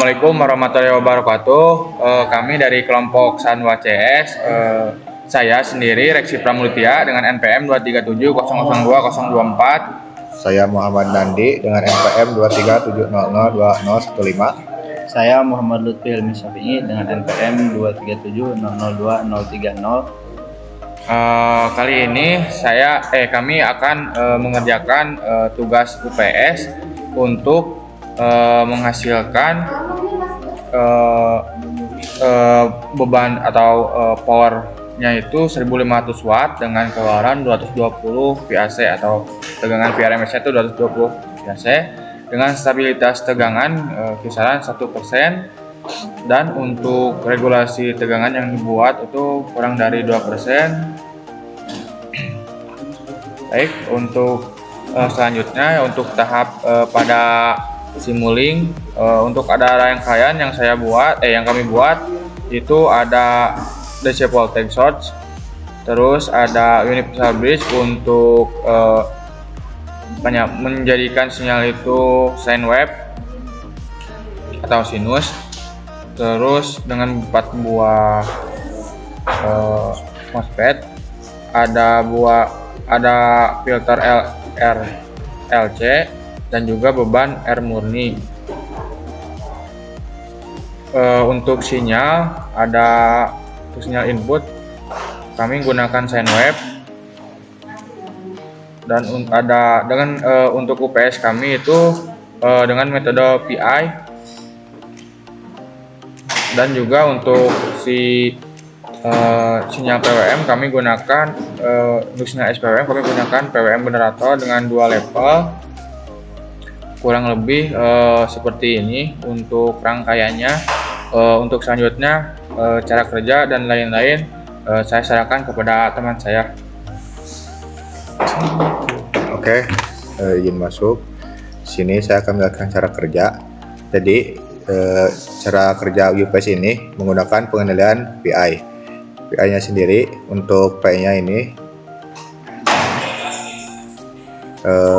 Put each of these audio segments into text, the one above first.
Assalamualaikum warahmatullahi wabarakatuh. Kami dari kelompok Sanwa CS. Saya sendiri Reksi Pramultia dengan NPM 237002024. Saya Muhammad Nandi dengan NPM 237002015. Saya Muhammad Lutfi Hilmi Syafi'i dengan NPM 237002030. Kali ini kami akan mengerjakan tugas UPS untuk menghasilkan beban atau powernya itu 1500 watt dengan keluaran 220 VAC atau tegangan PRMS itu 220 VAC dengan stabilitas tegangan kisaran 1%, dan untuk regulasi tegangan yang dibuat itu kurang dari 2%. Baik, untuk selanjutnya untuk tahap pada simulink, untuk ada rangkaian yang kami buat itu ada DC voltage source, terus ada universal bridge untuk menjadikan sinyal itu sine wave atau sinus, terus dengan 4 buah MOSFET, ada filter LC dan juga beban R murni. Untuk sinyal untuk sinyal input kami gunakan sine wave, dan untuk UPS kami itu dengan metode PI, dan juga untuk sinyal PWM kami gunakan untuk sinyal SPWM kami gunakan PWM generator dengan 2 level, kurang lebih seperti ini untuk rangkaiannya. Untuk selanjutnya cara kerja dan lain-lain saya serahkan kepada teman saya. Oke, izin masuk. Sini saya akan menjelaskan cara kerja. Jadi cara kerja UPS ini menggunakan pengendalian PI. PI-nya sendiri untuk PI-nya ini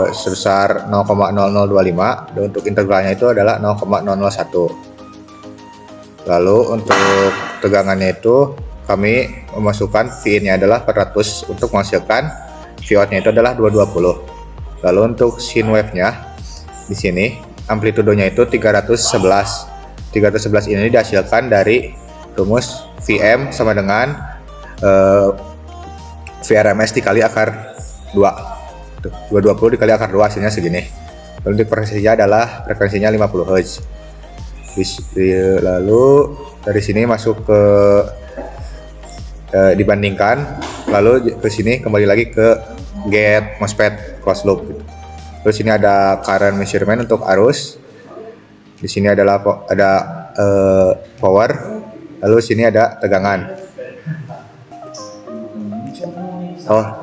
sebesar 0,0025, dan untuk integralnya itu adalah 0,001. Lalu untuk tegangannya itu kami memasukkan V-in-nya adalah 400 untuk menghasilkan V-out-nya itu adalah 220. Lalu untuk sine wave-nya di sini amplitudenya itu 311. 311 ini dihasilkan dari rumus Vm sama dengan VRMS dikali akar 2. 220 dikali akar 2 hasilnya segini. Lalu untuk frekuensinya adalah frekuensinya 50 Hz. Lalu dari sini masuk ke dibandingkan, lalu ke sini kembali lagi ke gate MOSFET closed loop gitu. Terus ini ada current measurement untuk arus. Di sini adalah power. Lalu sini ada tegangan.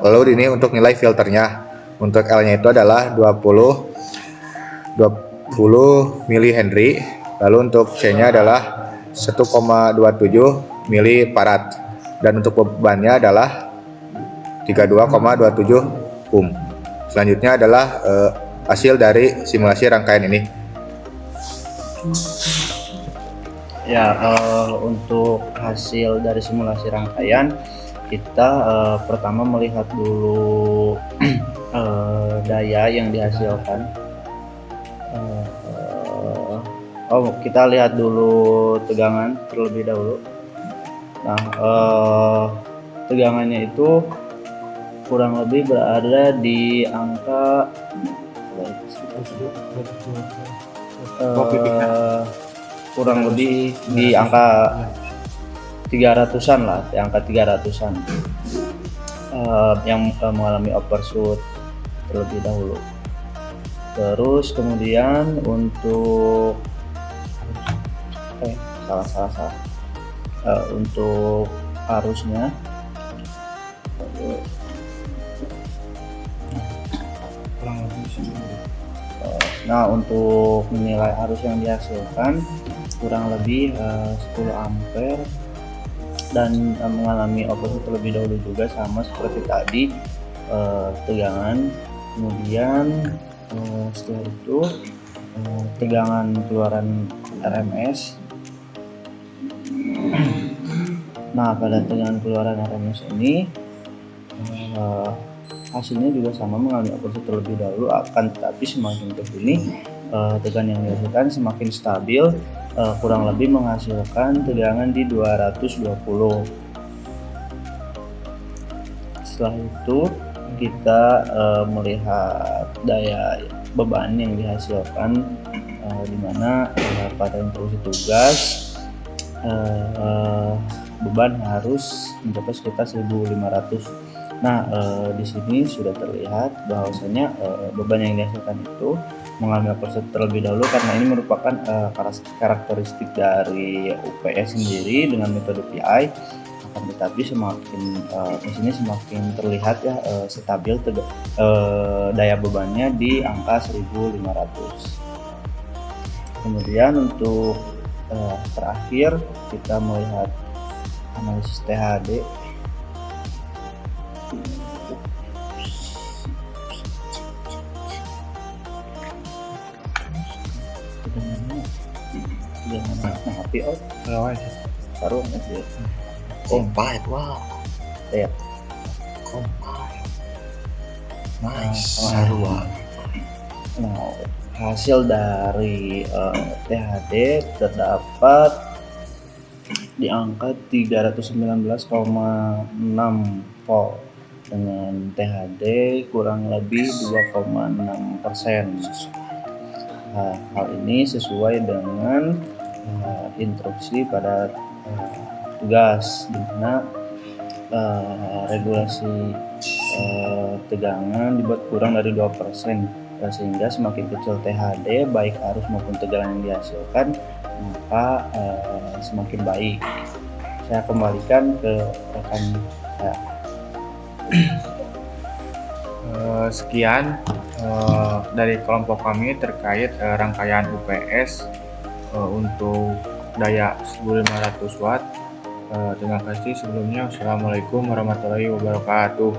Lalu ini untuk nilai filternya. Untuk L-nya itu adalah 20 mH. Lalu untuk C-nya adalah 1,27 milifarad. Dan untuk bebannya adalah 32,27 ohm. Selanjutnya adalah hasil dari simulasi rangkaian ini. Ya, untuk hasil dari simulasi rangkaian kita pertama melihat dulu daya yang dihasilkan. Kita lihat dulu tegangan terlebih dahulu. Nah, tegangannya itu kurang lebih berada di angka kurang lebih di angka 300-an lah, di angka 300-an yang mengalami overshoot terlebih dahulu. Terus kemudian untuk untuk arusnya untuk menilai arus yang dihasilkan kurang lebih 10 ampere dan mengalami overshoot terlebih dahulu juga sama seperti tadi tegangan. Kemudian setelah itu tegangan keluaran RMS. Nah, pada tegangan keluaran RMS ini hasilnya juga sama, mengalami oposisi terlebih dahulu, akan tetapi semakin kesini tegangan yang dihasilkan semakin stabil, kurang lebih menghasilkan tegangan di 220. Setelah itu kita melihat daya beban yang dihasilkan, di mana pada instruksi tugas beban harus mencapai sekitar 1.500. Nah, di sini sudah terlihat bahwasanya beban yang dihasilkan itu mengalami oposisi terlebih dahulu, karena ini merupakan karakteristik dari UPS sendiri dengan metode PI. Akan tetapi semakin mesinnya semakin terlihat ya stabil daya bebannya di angka 1.500. Kemudian untuk terakhir kita melihat analisis THD. Jangan mati taruh nanti. Compact, wow. Ya. Compact. Nice. Sarua. Nah, hasil dari THD terdapat di angka 319,6 volt dengan THD kurang lebih 2,6%. Hal ini sesuai dengan instruksi pada tugas, di mana regulasi tegangan dibuat kurang dari 2%, sehingga semakin kecil THD baik arus maupun tegangan yang dihasilkan, maka semakin baik. Saya kembalikan ke rekan saya. Sekian dari kelompok kami terkait rangkaian UPS untuk daya 1.500 watt. Terima kasih sebelumnya. Wassalamualaikum warahmatullahi wabarakatuh.